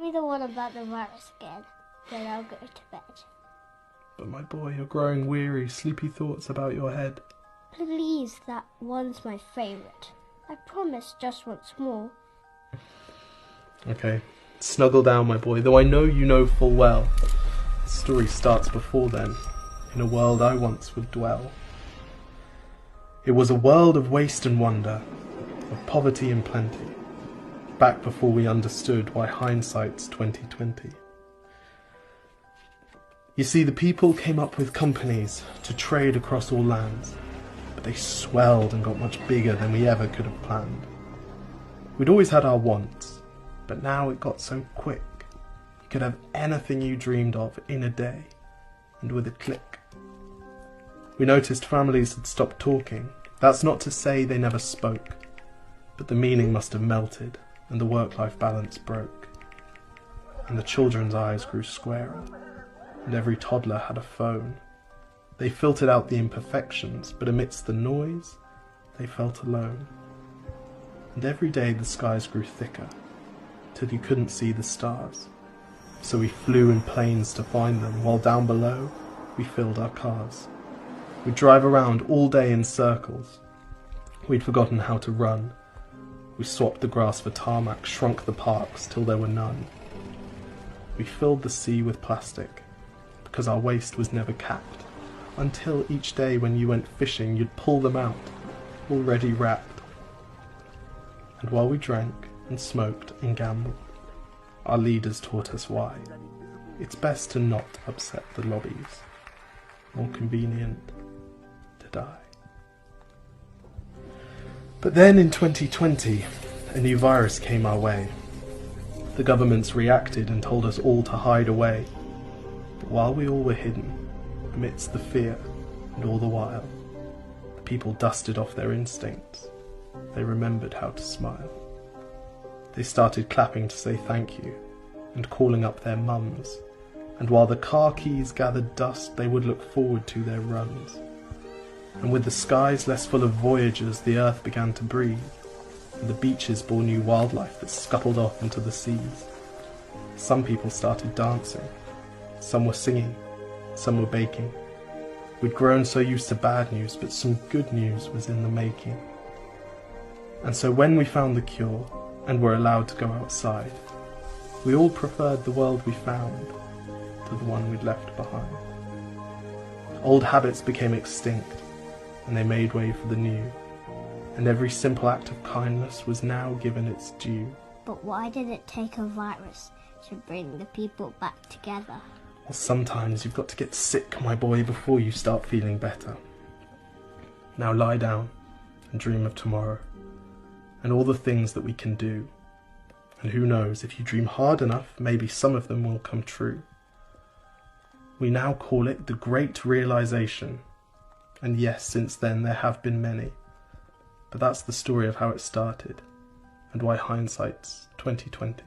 me the one about the virus again. Then I'll go to bed. But my boy, you're growing weary, sleepy thoughts about your head. Please, that one's my favourite. I promise just once more. Okay, snuggle down, my boy, though I know you know full well. The story starts before then, in a world I once would dwell. It was a world of waste and wonder, of poverty and plenty, back before we understood why hindsight's 2020. You see, the people came up with companies to trade across all lands, but they swelled and got much bigger than we ever could have planned. We'd always had our wants, but now it got so quick. You could have anything you dreamed of in a day, and with a click. We noticed families had stopped talking. That's not to say they never spoke, but the meaning must have melted, and the work-life balance broke. And the children's eyes grew squarer, and every toddler had a phone. They filtered out the imperfections, but amidst the noise, they felt alone. And every day the skies grew thicker, till you couldn't see the stars. So we flew in planes to find them, while down below, we filled our cars. We'd drive around all day in circles. We'd forgotten how to run. We swapped the grass for tarmac, shrunk the parks till there were none. We filled the sea with plastic, because our waste was never capped, until each day when you went fishing you'd pull them out, already wrapped. And while we drank and smoked and gambled, our leaders taught us why. It's best to not upset the lobbies, more convenient to die. But then in 2020, a new virus came our way. The governments reacted and told us all to hide away. But while we all were hidden, amidst the fear and all the while, the people dusted off their instincts. They remembered how to smile. They started clapping to say thank you and calling up their mums. And while the car keys gathered dust, they would look forward to their runs. And with the skies less full of voyagers, the earth began to breathe, and the beaches bore new wildlife that scuttled off into the seas. Some people started dancing, some were singing, some were baking. We'd grown so used to bad news, but some good news was in the making. And so when we found the cure, and were allowed to go outside, we all preferred the world we found to the one we'd left behind. Old habits became extinct, and they made way for the new, and every simple act of kindness was now given its due. But why did it take a virus to bring the people back together? Well, sometimes you've got to get sick, my boy, before you start feeling better. Now lie down and dream of tomorrow, and all the things that we can do. And who knows, if you dream hard enough, maybe some of them will come true. We now call it the Great Realization. And yes, since then there have been many. But that's the story of how it started, and why hindsight's 2020.